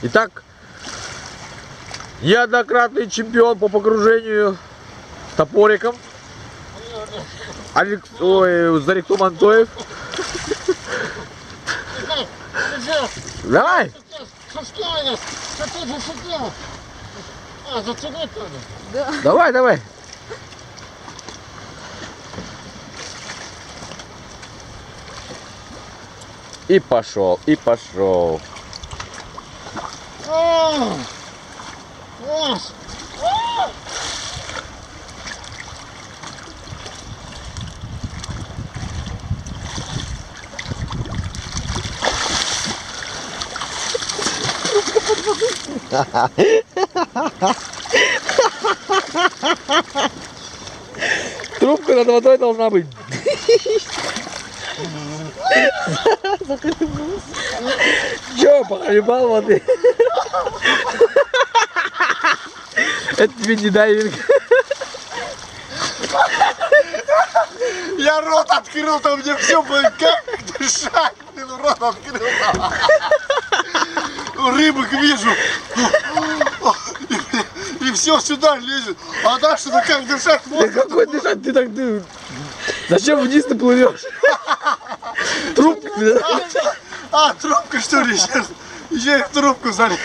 Итак, неоднократный чемпион по погружению топориком. Зарихту Мантоев. Давай! Давай, давай. И пошел, и пошел. Трубка над водой должна быть. Че, похлебал воды? Это тебе не дайвинг. Я рот открыл, там где все было, как дышать, рот открыл. Рыбок вижу. И все сюда лезет. А дальше-то как дышать Да можно? какой дышать? Ты так... Зачем вниз ты плывешь? Трубка. А, трубка что ли? Еще и в трубку залез.